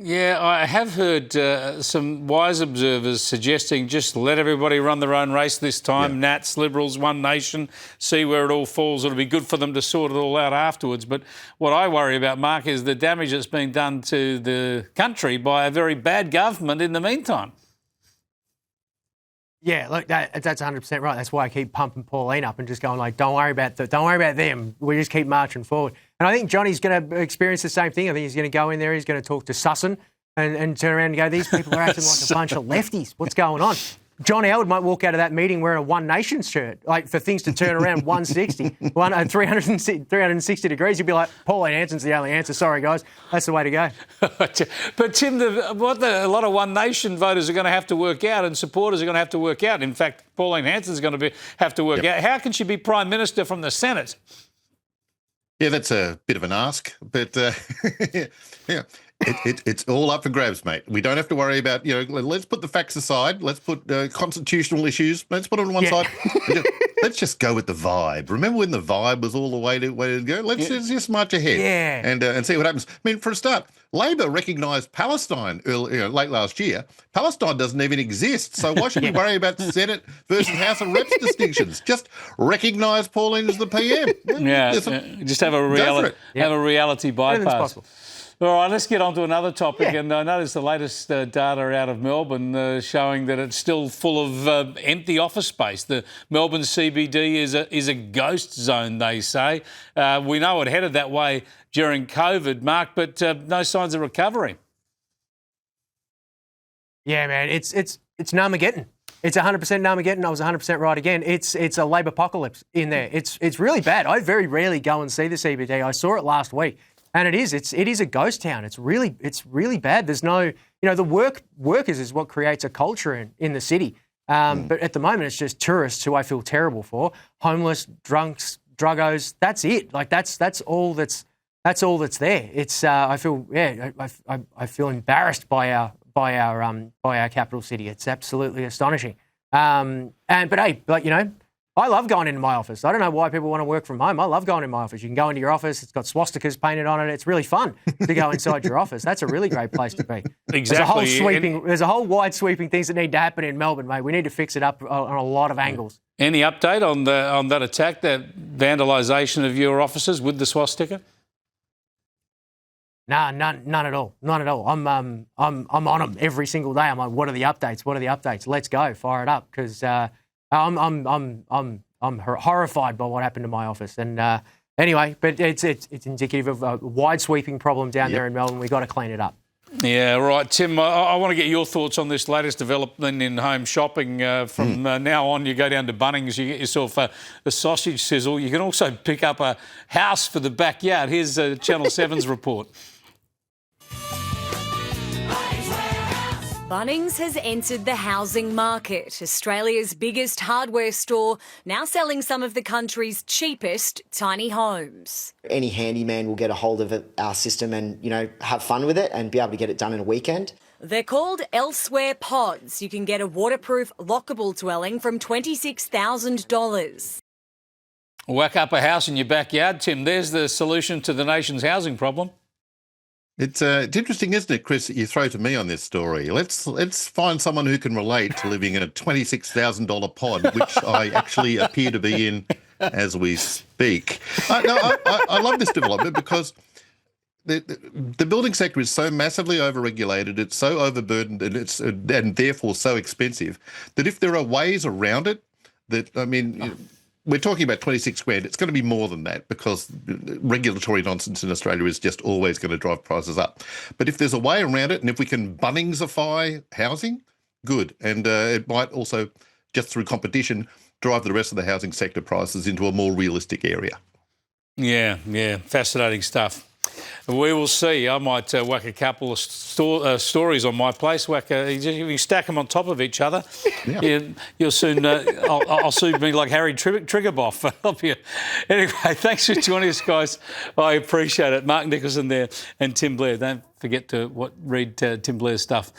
Yeah, I have heard some wise observers suggesting just let everybody run their own race this time. Yeah. Nats, Liberals, One Nation, see where it all falls. It'll be good for them to sort it all out afterwards. But what I worry about, Mark, is the damage that's been done to the country by a very bad government in the meantime. Yeah, look, that's 100% right. That's why I keep pumping Pauline up and just going like, don't worry about them. We just keep marching forward. And I think Johnny's going to experience the same thing. I think he's going to go in there, he's going to talk to Sussan and turn around and go, these people are acting like a bunch of lefties. What's going on? John Howard might walk out of that meeting wearing a One Nation shirt, like for things to turn around 360 degrees. You'd be like, Pauline Hanson's the only answer. Sorry, guys. That's the way to go. But, Tim, a lot of One Nation voters are going to have to work out and supporters are going to have to work out. In fact, Pauline Hanson's going to have to work out. How can she be Prime Minister from the Senate? Yeah, that's a bit of an ask, but yeah. It's all up for grabs, mate. We don't have to worry about, let's put the facts aside. Let's put constitutional issues. Let's put it on one side. Let's just go with the vibe. Remember when the vibe was all the way to go? Let's just march ahead and see what happens. I mean, for a start, Labor recognised Palestine late last year. Palestine doesn't even exist, so why should we worry about the Senate versus House of Reps distinctions? Just recognise Pauline as the PM. Just have a reality bypass. All right, let's get on to another topic. And I noticed the latest data out of Melbourne showing that it's still full of empty office space. The Melbourne CBD is a ghost zone, they say. We know it headed that way during COVID, Mark, but no signs of recovery. Yeah, man, it's Narmageddon. It's 100% Narmageddon. I was 100% right again. It's a Labor apocalypse in there. It's really bad. I very rarely go and see the CBD. I saw it last week. And it is a ghost town. It's really bad. There's no, the workers is what creates a culture in the city. But at the moment, it's just tourists who I feel terrible for. Homeless, drunks, druggos. That's it. Like that's all that's there. It's I feel embarrassed by our capital city. It's absolutely astonishing. But hey, I love going into my office. I don't know why people want to work from home. I love going in my office. You can go into your office. It's got swastikas painted on it. It's really fun to go inside your office. That's a really great place to be. Exactly. There's a whole wide sweeping things that need to happen in Melbourne, mate. We need to fix it up on a lot of angles. Any update on that attack, that vandalisation of your offices with the swastika? Nah, none at all. None at all. I'm on them every single day. I'm like, what are the updates? What are the updates? Let's go, fire it up, because I'm horrified by what happened to my office. And anyway, but it's indicative of a wide sweeping problem down there in Melbourne. We've got to clean it up. Yeah, right. Tim, I want to get your thoughts on this latest development in home shopping. From now on, you go down to Bunnings, you get yourself a sausage sizzle. You can also pick up a house for the backyard. Here's Channel 7's report. Bunnings has entered the housing market, Australia's biggest hardware store, now selling some of the country's cheapest tiny homes. Any handyman will get a hold of our system and, have fun with it and be able to get it done in a weekend. They're called Elsewhere Pods. You can get a waterproof, lockable dwelling from $26,000. Whack up a house in your backyard, Tim. There's the solution to the nation's housing problem. It's interesting, isn't it, Chris, that you throw to me on this story. Let's find someone who can relate to living in a $26,000 pod, which I actually appear to be in as we speak. I love this development because the building sector is so massively overregulated, it's so overburdened, and therefore so expensive that if there are ways around it, we're talking about 26 grand. It's going to be more than that because regulatory nonsense in Australia is just always going to drive prices up. But if there's a way around it, and if we can Bunningsify housing, good. And it might also, just through competition, drive the rest of the housing sector prices into a more realistic area. Yeah, fascinating stuff. We will see. I might whack a couple of stories on my place. You stack them on top of each other. Yeah. You'll soon. I'll soon be like Harry Triggerboff. Help you. Anyway, thanks for joining us, guys. I appreciate it. Mark Nicholson there and Tim Blair. Don't forget to read Tim Blair's stuff